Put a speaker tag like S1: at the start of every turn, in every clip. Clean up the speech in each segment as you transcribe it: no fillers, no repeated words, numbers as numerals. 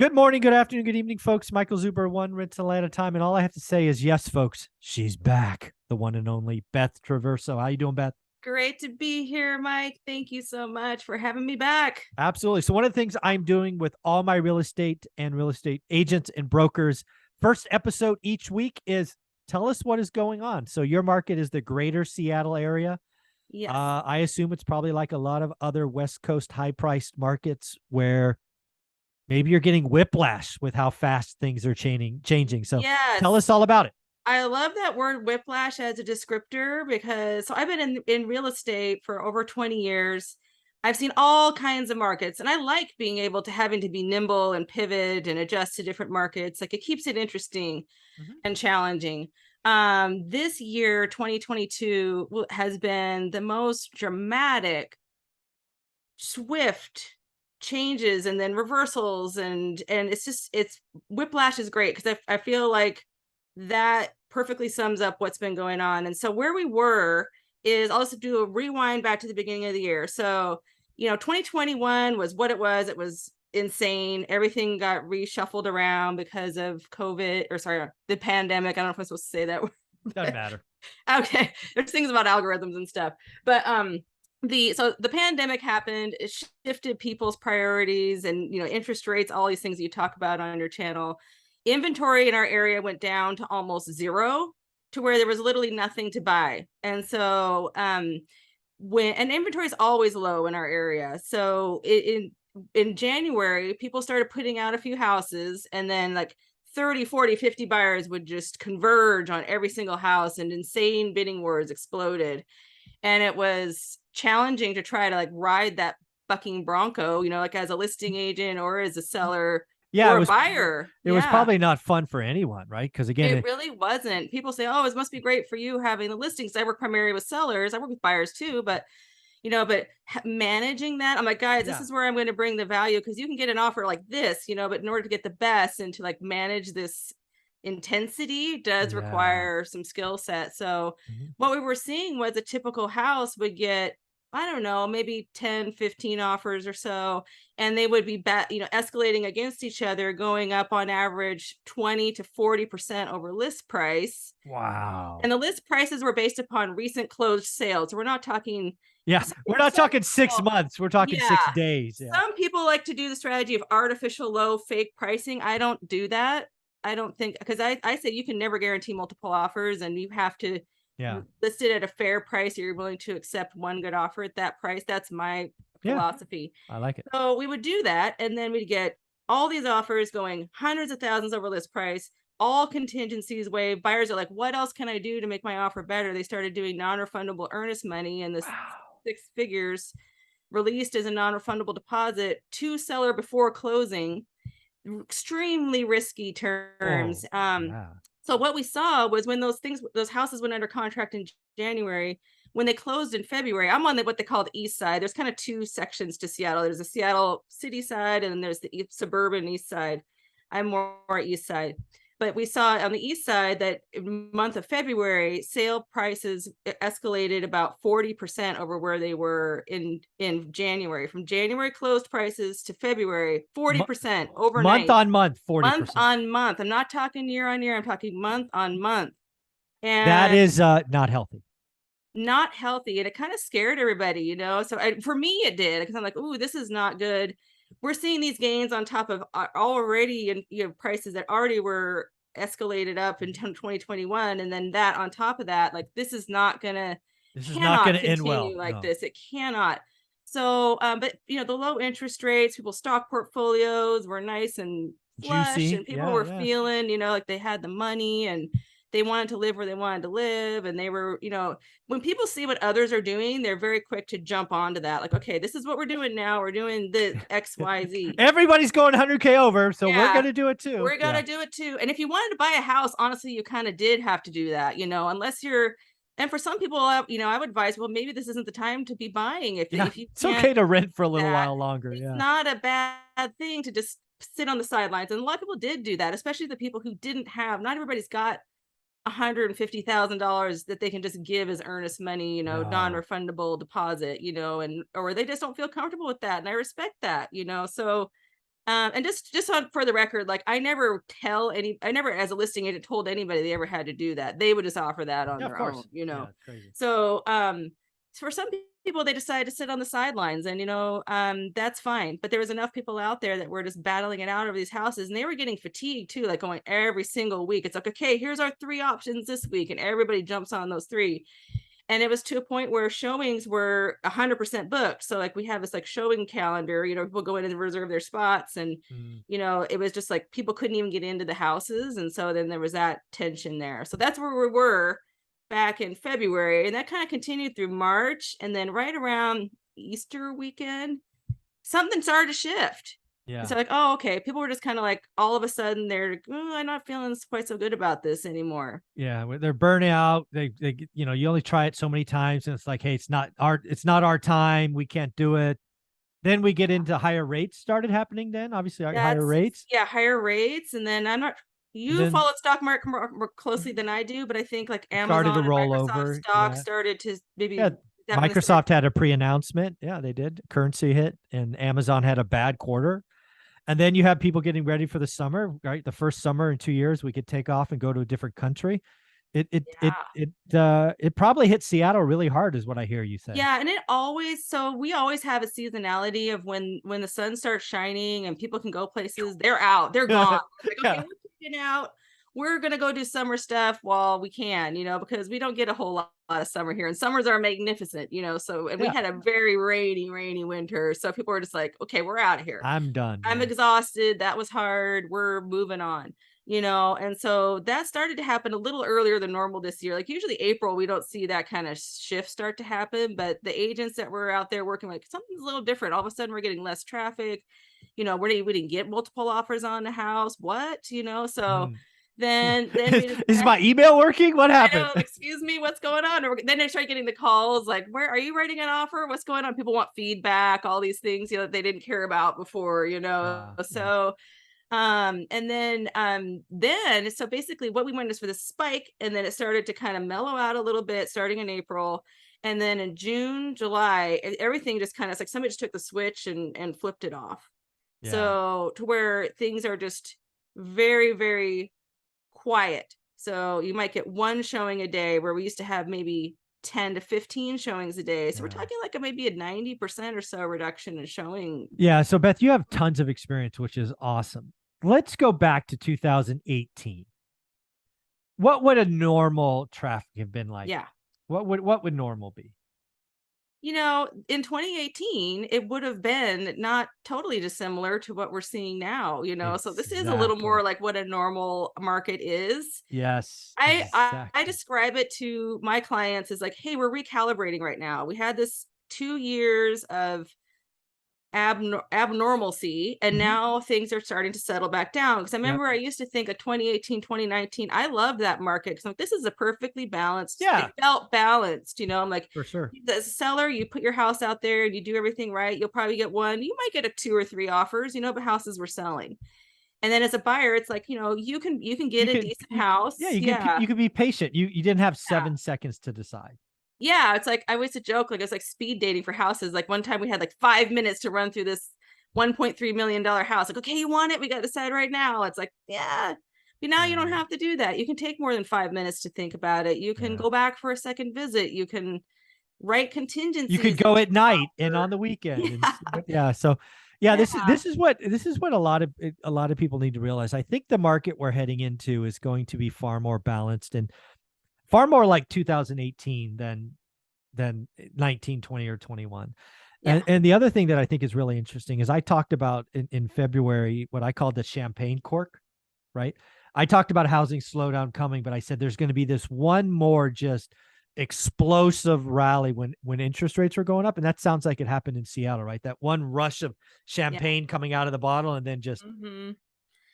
S1: Good morning, good afternoon, good evening, folks. Michael Zuber, one rental at a time. And all I have to say is, yes, folks, she's back. The one and only Beth Traverso. How you doing, Beth?
S2: Great to be here, Mike. Thank you so much for having me back.
S1: Absolutely. So one of the things I'm doing with all my real estate and real estate agents and brokers, first episode each week is tell us what is going on. So your market is the greater Seattle area.
S2: Yes.
S1: I assume it's probably like a lot of other West Coast high-priced markets where maybe you're getting whiplash with how fast things are changing. So tell
S2: Yes.
S1: us all about it.
S2: I love that word whiplash as a descriptor because I've been in real estate for over 20 years. I've seen all kinds of markets and I like being able to having to be nimble and pivot and adjust to different markets. Like it keeps it interesting
S1: Mhm.
S2: and challenging. This year, 2022, has been the most dramatic, swift changes and then reversals and it's whiplash is great because I feel like that perfectly sums up what's been going on. And so where we were is I'll also do a rewind back to the beginning of the year. So 2021 was what it was. It was insane. Everything got reshuffled around because of COVID, or sorry, the pandemic. I don't know if I'm supposed to say that word.
S1: Doesn't matter.
S2: Okay, there's things about algorithms and stuff, but the pandemic happened. It shifted people's priorities and interest rates, all these things that you talk about on your channel. Inventory in our area went down to almost zero, to where there was literally nothing to buy. And so when and inventory is always low in our area, so in January people started putting out a few houses, and then like 30, 40, 50 buyers would just converge on every single house, and insane bidding wars exploded. And it was challenging to try to like ride that fucking bronco, like as a listing agent or as a seller
S1: Yeah,
S2: or a buyer.
S1: it was
S2: Yeah,
S1: probably not fun for anyone, right? Because again,
S2: it really wasn't. People say, oh, it must be great for you having the listings. I work primarily with sellers. I work with buyers too, but managing that, I'm like, guys, this
S1: yeah,
S2: is where I'm going to bring the value, because you can get an offer like this, but in order to get the best and to like manage this intensity does
S1: yeah.
S2: require some skill set. So
S1: Mhm.
S2: what we were seeing was a typical house would get, I don't know, maybe 10, 15 offers or so, and they would be escalating against each other, going up on average 20 to 40% over list price. And
S1: Wow.
S2: the list prices were based upon recent closed sales. So we're not talking
S1: Yeah,
S2: some,
S1: we're not
S2: some
S1: talking 6 months. We're talking
S2: yeah.
S1: 6 days. Yeah,
S2: Some people like to do the strategy of artificial low fake pricing. I don't do that. I don't think, because I say you can never guarantee multiple offers, and you have to
S1: yeah,
S2: list it at a fair price. You're willing to accept one good offer at that price. That's my
S1: yeah.
S2: philosophy.
S1: I like it.
S2: So we would do that, and then we'd get all these offers going hundreds of thousands over list price, all contingencies waived. Buyers are like, what else can I do to make my offer better? They started doing non-refundable earnest money, and this
S1: Wow.
S2: six figures released as a non-refundable deposit to seller before closing. Extremely risky terms.
S1: Oh, yeah.
S2: So what we saw was when those houses went under contract in January, when they closed in February. I'm on what they call the east side. There's kind of two sections to Seattle. There's the Seattle city side, and then there's the suburban east side. I'm more east side. But we saw on the east side that in the month of February, sale prices escalated about 40% over where they were in January. From January closed prices to February,
S1: Mo-
S2: 40%
S1: month
S2: overnight,
S1: on month,
S2: month
S1: 40%.
S2: on month. I'm not talking year on year, I'm talking month on month.
S1: That
S2: And
S1: is not healthy.
S2: not healthy, and it kind of scared everybody. So for me it did, because I'm like, ooh, this is not good. We're seeing these gains on top of already, and prices that already were escalated up in 2021, and then that on top of that, like, this is not gonna,
S1: This is not going
S2: cannot
S1: to end well.
S2: continue like
S1: No.
S2: this. It cannot. So but the low interest rates, people's stock portfolios were nice and flush,
S1: Juicy.
S2: and people
S1: Yeah,
S2: were
S1: yeah.
S2: feeling like they had the money, and they wanted to live where they wanted to live, and they were, when people see what others are doing, they're very quick to jump onto that. Like, okay, this is what we're doing now. We're doing the XYZ.
S1: Everybody's going 100K over, so we're going
S2: Yeah,
S1: to do it too.
S2: we're
S1: Yeah.
S2: gonna do it too. And if you wanted to buy a house, honestly, you kind of did have to do that, unless you're. And for some people, I would advise, well, maybe this isn't the time to be buying. If
S1: Yeah.
S2: you
S1: It's
S2: can't
S1: okay to rent for a
S2: do
S1: little
S2: that,
S1: while longer.
S2: it's
S1: Yeah.
S2: not a bad thing to just sit on the sidelines. And a lot of people did do that, especially the people who didn't have. Not everybody's got $150,000 that they can just give as earnest money,
S1: No.
S2: non-refundable deposit, and or they just don't feel comfortable with that. And I respect that. So And just on for the record, like I never as a listing agent told anybody they ever had to do that. They would just offer that on
S1: Yeah, of
S2: their own,
S1: course. Yeah, it's crazy.
S2: So for some people they decided to sit on the sidelines, and that's fine. But there was enough people out there that were just battling it out over these houses, and they were getting fatigued too, like going every single week. It's like, okay, here's our 3 options this week, and everybody jumps on those 3. And it was to a point where showings were 100% booked. So like we have this like showing calendar, people go in and reserve their spots, and
S1: Mm.
S2: it was just like people couldn't even get into the houses. And so then there was that tension there. So that's where we were back in February, and that kind of continued through March. And then right around Easter weekend, something started to shift. And
S1: Yeah.
S2: so like, oh, okay. People were just kind of like, all of a sudden they're, oh, I'm not feeling quite so good about this anymore.
S1: Yeah, they're burning out. They, you only try it so many times, and it's like, hey, it's not our time. We can't do it. Then we get into higher rates started happening. Then obviously higher rates,
S2: Higher rates. And then
S1: and
S2: you
S1: then
S2: follow stock market more closely than I do, but I think like
S1: it started
S2: Amazon
S1: to
S2: and
S1: roll
S2: Microsoft
S1: over.
S2: stock
S1: Yeah,
S2: started to
S1: yeah.
S2: maybe that when they started.
S1: Microsoft had a pre-announcement. Yeah, they did. Currency hit, and Amazon had a bad quarter. And then you have people getting ready for the summer, right? The first summer in 2 years, we could take off and go to a different country. It probably hit Seattle really hard, is what I hear you say.
S2: Yeah, and we always have a seasonality of when the sun starts shining and people can go places, they're out, they're gone. Like, okay,
S1: Yeah.
S2: we're taking out, we're gonna go do summer stuff while we can, because we don't get a whole lot of summer here, and summers are magnificent, so, and we
S1: Yeah.
S2: had a very rainy winter, so people were just like, okay, we're out of here.
S1: I'm done.
S2: I'm
S1: Yeah.
S2: exhausted. That was hard. We're moving on, and so that started to happen a little earlier than normal this year. Like usually April, we don't see that kind of shift start to happen, but the agents that were out there working, like something's a little different. All of a sudden we're getting less traffic. We didn't get multiple offers on the house. What, so
S1: Mm.
S2: then we just,
S1: Is my email working? What
S2: I
S1: happened?
S2: know, excuse me, what's going on? Then I start getting the calls like, where are you writing an offer? What's going on? People want feedback, all these things, that they didn't care about before,
S1: Yeah.
S2: So and then so basically what we wanted is for the spike, and then it started to kind of mellow out a little bit starting in April. And then in June, July, everything just kind of, it's like somebody just took the switch and flipped it off.
S1: Yeah.
S2: So to where things are just very, very quiet. So you might get one showing a day where we used to have maybe 10 to 15 showings a day. So we're
S1: Yeah.
S2: talking like maybe a 90% or so reduction in showing.
S1: Yeah. So Beth, you have tons of experience, which is awesome. Let's go back to 2018. What would a normal traffic have been like?
S2: Yeah.
S1: What would normal be?
S2: In 2018, it would have been not totally dissimilar to what we're seeing now, So this is a little more
S1: Exactly.
S2: like what a normal market is.
S1: Yes,
S2: I
S1: exactly.
S2: describe it to my clients as like, hey, we're recalibrating right now. We had this 2 years of abnormalcy, and
S1: Mhm.
S2: now things are starting to settle back down. Because I
S1: Yep.
S2: remember I used to think like 2018, 2019, I loved that market because like, this is a perfectly balanced, it
S1: Yeah,
S2: felt balanced. I'm like,
S1: for sure.
S2: the seller, you put your house out there and you do everything right, you'll probably get one, you might get a 2 or 3 offers, but houses were selling. And then as a buyer, it's like, you can get a decent
S1: Yeah,
S2: house. Yeah.
S1: you could be patient. You didn't have 7 seconds to decide.
S2: Yeah, it's like I always joke, like it's like speed dating for houses. Like one time we had like 5 minutes to run through this $1.3 million house. Like, okay, you want it? We got to decide right now. It's like, yeah. But now you don't
S1: Yeah.
S2: have to do that. You can take more than 5 minutes to think about it. You can
S1: Yeah.
S2: go back for a second visit. You can write
S1: You could
S2: contingencies
S1: go
S2: into
S1: at
S2: your
S1: night and on
S2: offer.
S1: the weekend and
S2: Yeah.
S1: yeah. So yeah,
S2: Yeah.
S1: this is what a lot of people need to realize. I think the market we're heading into is going to be far more balanced and far more like 2018 than 19, 20, or 21.
S2: Yeah.
S1: And the other thing that I think is really interesting is I talked about in February what I called the champagne cork, right? I talked about housing slowdown coming, but I said there's going to be this one more just explosive rally when interest rates were going up, and that sounds like it happened in Seattle, right? That one rush of
S2: Yeah.
S1: champagne coming out of the bottle, and then just
S2: Mhm.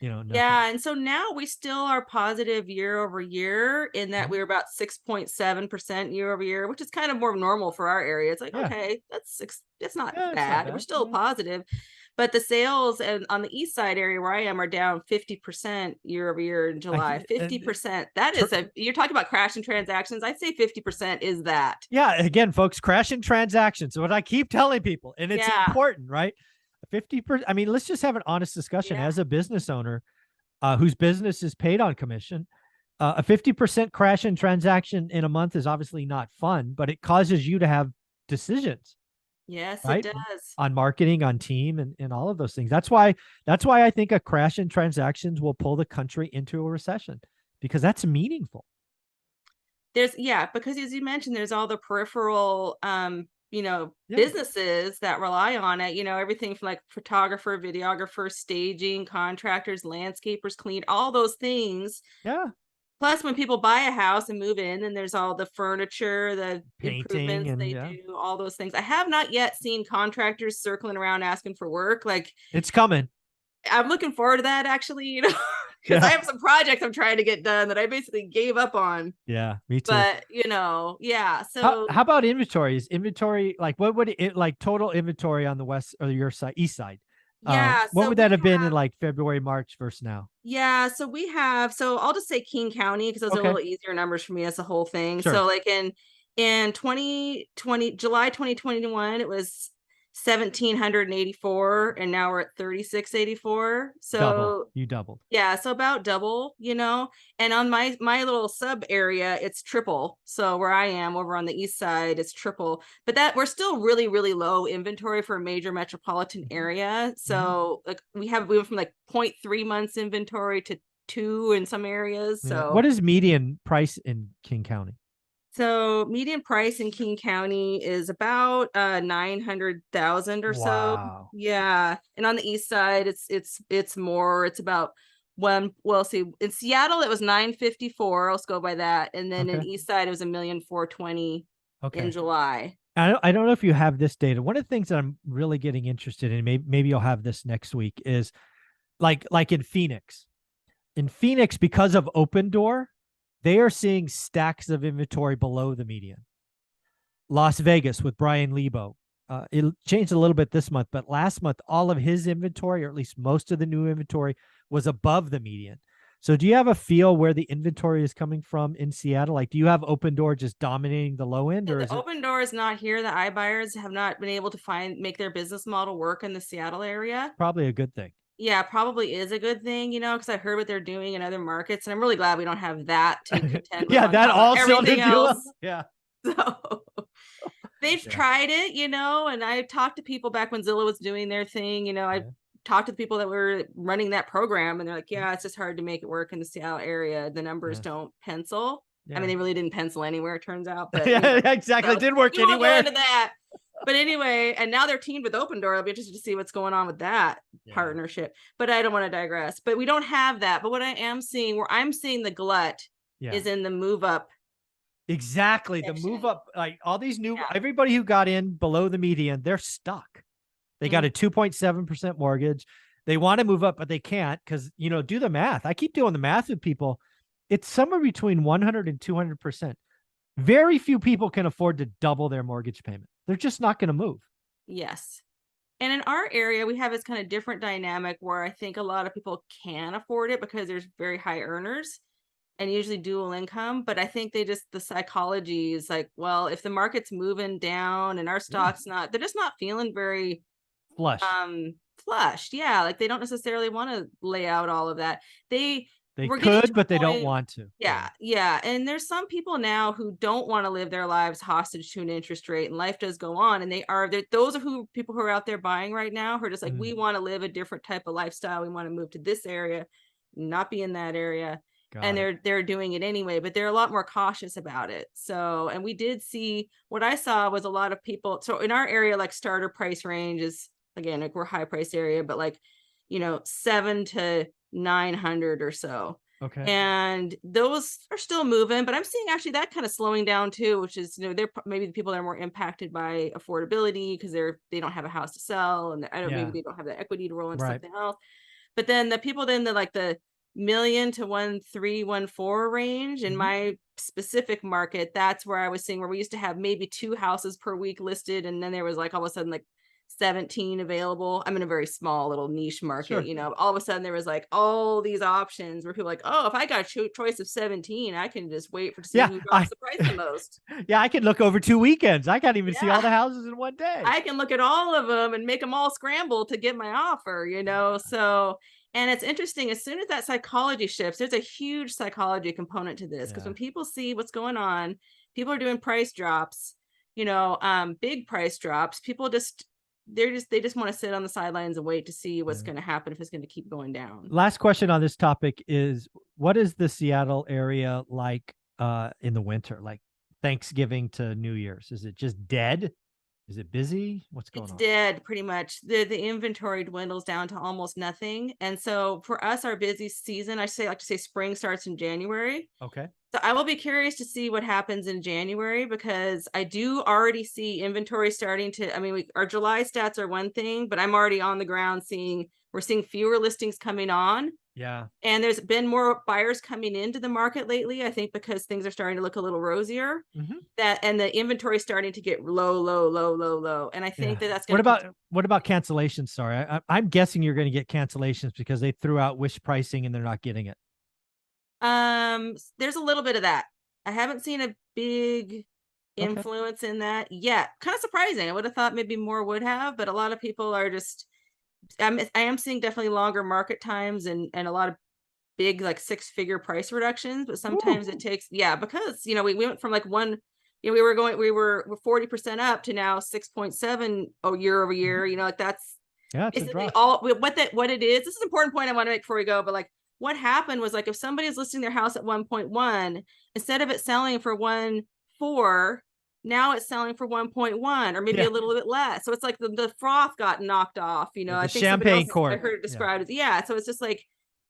S1: nothing.
S2: Yeah, and so now we still are positive year over year in that
S1: Mhm.
S2: we were about 6.7% year over year, which is kind of more normal for our area. It's like,
S1: Yeah,
S2: okay, it's not
S1: yeah, it's not
S2: bad. We're
S1: bad.
S2: still positive. But the sales and on the east side area where I am are down 50% year over year in July.
S1: And
S2: 50%. That is you're talking about crashing transactions. I'd say 50% is that.
S1: yeah, again, folks, crashing transactions. What I keep telling people, and it's
S2: Yeah.
S1: important, right? 50%. I mean, let's just have an honest discussion.
S2: Yeah.
S1: As a business owner, whose business is paid on commission, a 50% crash in transaction in a month is obviously not fun, but it causes you to have decisions,
S2: Yes, it
S1: right?
S2: does.
S1: On marketing, on team, and all of those things. That's why I think a crash in transactions will pull the country into a recession, because that's meaningful.
S2: Yeah, because as you mentioned, there's all the peripheral
S1: Yeah.
S2: businesses that rely on it, everything from like photographer, videographer, staging, contractors, landscapers, clean, all those things.
S1: Yeah.
S2: Plus, when people buy a house and move in, then there's all the furniture, the
S1: Painting
S2: improvements
S1: and
S2: they
S1: yeah.
S2: do, all those things. I have not yet seen contractors circling around asking for work. Like,
S1: It's coming.
S2: I'm looking forward to that actually, because I
S1: Yeah.
S2: have some projects I'm trying to get done that I basically gave up on.
S1: Yeah, me too.
S2: But, yeah.
S1: How
S2: So,
S1: how about inventory? Is inventory like what would it like total inventory on the west or your side, east side?
S2: yeah.
S1: What
S2: So
S1: would that
S2: we
S1: have been in
S2: have,
S1: like February, March versus now?
S2: yeah. So I'll just say King County because those are a
S1: Okay,
S2: little easier numbers for me as a whole thing.
S1: sure.
S2: So, like in 2020, July 2021, it was 1,784, and now we're at 3,684.
S1: Double.
S2: So
S1: You doubled.
S2: yeah, so about double, and on my little sub area, it's triple. So where I am over on the east side, it's triple. But that we're still really, really low inventory for a major metropolitan
S1: Mhm.
S2: area.
S1: Mhm.
S2: So like we went from like 0.3 months inventory to 2 in some areas.
S1: Yeah. What
S2: So
S1: is median price in King County?
S2: median price in King County is about 900,000 or so.
S1: Wow.
S2: Yeah. And on the east side, it's more. It's about one. Well, see, in Seattle it was 954. Let's go by that. And then in
S1: Okay.
S2: east side it was 1,420,000 in
S1: Okay.
S2: July.
S1: I don't know if you have this data. One of the things that I'm really getting interested in, maybe you'll have this next week, is like in Phoenix. In Phoenix, because of Open Door, they are seeing stacks of inventory below the median. Las Vegas with Brian Lebo. It changed a little bit this month, but last month, all of his inventory, or at least most of the new inventory, was above the median. So, do you have a feel where the inventory is coming from in Seattle? Like, do you have Open Door just dominating the low end,
S2: Yeah,
S1: or
S2: the
S1: is it
S2: open door is not here. The iBuyers have not been able to make their business model work in the Seattle area.
S1: probably a good thing?
S2: Yeah, probably is a good thing, because I heard what they're doing in other markets, and I'm really glad we don't have that to contend with
S1: Yeah,
S2: on
S1: that
S2: top of
S1: also
S2: everything
S1: to do well.
S2: else.
S1: Yeah,
S2: So they've
S1: yeah,
S2: tried it, and I talked to people back when Zillow was doing their thing. I
S1: yeah.
S2: talked to the people that were running that program, and they're like, yeah, it's just hard to make it work in the Seattle area. The numbers
S1: Yeah,
S2: don't pencil. I mean,
S1: yeah.
S2: they really didn't pencil anywhere, it turns out, but
S1: Yeah, exactly. It
S2: so
S1: didn't work
S2: we won't go
S1: anywhere.
S2: into that. But anyway, and now they're teamed with Open Door. I'll be interested to see what's going on with that
S1: Yeah,
S2: partnership. But I don't want to digress. But we don't have that. But what I am seeing, where I'm seeing the glut,
S1: yeah.
S2: is in the move up
S1: Exactly. The move
S2: section.
S1: up, like all these new,
S2: Yeah.
S1: everybody who got in below the median, they're stuck. They got
S2: Mhm.
S1: a 2.7% mortgage. They want to move up, but they can't because, do the math. I keep doing the math with people. It's somewhere between 100 and 200%. Very few people can afford to double their mortgage payment. They're just not going to move.
S2: Yes. And in our area, we have this kind of different dynamic where I think a lot of people can afford it because there's very high earners and usually dual income. But I think the psychology is like, well, if the market's moving down and our
S1: Yeah.
S2: stock's not, they're just not feeling very
S1: Flush.
S2: flushed. Yeah. Like they don't necessarily want to lay out all of that.
S1: They
S2: We're getting
S1: could,
S2: to
S1: but they
S2: a
S1: don't
S2: point.
S1: want to.
S2: Yeah, yeah. And there's some people now who don't want to live their lives hostage to an interest rate, and life does go on. And those are people who are out there buying right now who are just like,
S1: Mm,
S2: we want to live a different type of lifestyle. We want to move to this area, not be in that area. And
S1: got it.
S2: they're doing it anyway, but they're a lot more cautious about it. So, and we did see what I saw was a lot of people. So in our area, like starter price range is again, like we're high price area, but like, 7 to 900 or so,
S1: Okay.
S2: and those are still moving, but I'm seeing actually that kind of slowing down too, which is they're maybe the people that are more impacted by affordability because they don't have a house to sell, and I don't maybe
S1: Yeah.
S2: they don't have the equity to roll into
S1: Right.
S2: something else. But then the people then the like the million to 1,314 range in
S1: Mhm.
S2: my specific market, that's where I was seeing where we used to have maybe 2 houses per week listed, and then there was like all of a sudden like 17 available. I'm in a very small little niche market,
S1: Sure.
S2: all of a sudden there was like all these options where people are like, oh, if I got a choice of 17, I can just wait for to see
S1: Yeah.
S2: who drops the price the most.
S1: Yeah, I could look over 2 weekends. I can't even see all
S2: Yeah.
S1: the houses in one day.
S2: I can look at all of them and make them all scramble to get my offer, So, and it's interesting, as soon as that psychology shifts, there's a huge psychology component to this, because
S1: Yeah.
S2: when people see what's going on, people are doing price drops, big price drops. People they just want to sit on the sidelines and wait to see what's
S1: Yeah.
S2: going to happen, if it's going to keep going down.
S1: Last question on this topic is, what is the Seattle area like in the winter, like Thanksgiving to New Year's? Is it just dead? Is it busy? What's going
S2: It's
S1: on?
S2: dead pretty much. The inventory dwindles down to almost nothing. And so for us, our busy season, like to say spring starts in January.
S1: Okay.
S2: So I will be curious to see what happens in January, because I do already see inventory starting to, I mean, our July stats are one thing, but I'm already on the ground we're seeing fewer listings coming on.
S1: Yeah.
S2: And there's been more buyers coming into the market lately, I think, because things are starting to look a little rosier.
S1: Mm-hmm.
S2: And the inventory is starting to get low, low, low, low, low. And I think
S1: Yeah.
S2: that's going to
S1: What about cancellations? Sorry, I'm guessing you're going to get cancellations because they threw out wish pricing and they're not getting it.
S2: There's a little bit of that. I haven't seen a big
S1: Okay.
S2: influence in that yet. Kind of surprising. I would have thought maybe more would have, but a lot of people are just I am seeing definitely longer market times and a lot of big, like, six-figure price reductions, but sometimes
S1: Woo.
S2: it takes, yeah, because we went from like one, we were 40% up to now 6.7 year over
S1: Mhm.
S2: year, like that's
S1: Yeah, it's a
S2: basically
S1: drop.
S2: all what it is. This is an important point I want to make before we go, but like what happened was, like, if somebody is listing their house at 1.1, instead of it selling for 1.4, now it's selling for 1.1 or maybe
S1: Yeah.
S2: a little bit less. So it's like the froth got knocked off.
S1: The
S2: I think somebody
S1: champagne
S2: else, I
S1: cork.
S2: heard it
S1: Yeah.
S2: described as, yeah. So it's just like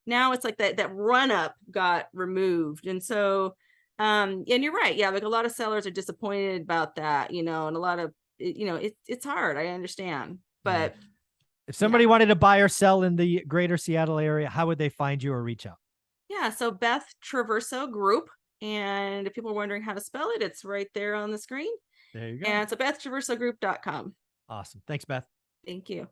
S2: now it's like that run up got removed. And so and you're right. Yeah, like a lot of sellers are disappointed about that, and a lot of it's hard. I understand.
S1: Yeah.
S2: But
S1: If
S2: yeah.
S1: somebody wanted to buy or sell in the greater Seattle area, how would they find you or reach out?
S2: Yeah, so Beth Traverso Group. And if people are wondering how to spell it, it's right there on the screen.
S1: There you go.
S2: And so BethTraversoGroup.com.
S1: Awesome. Thanks, Beth.
S2: Thank you.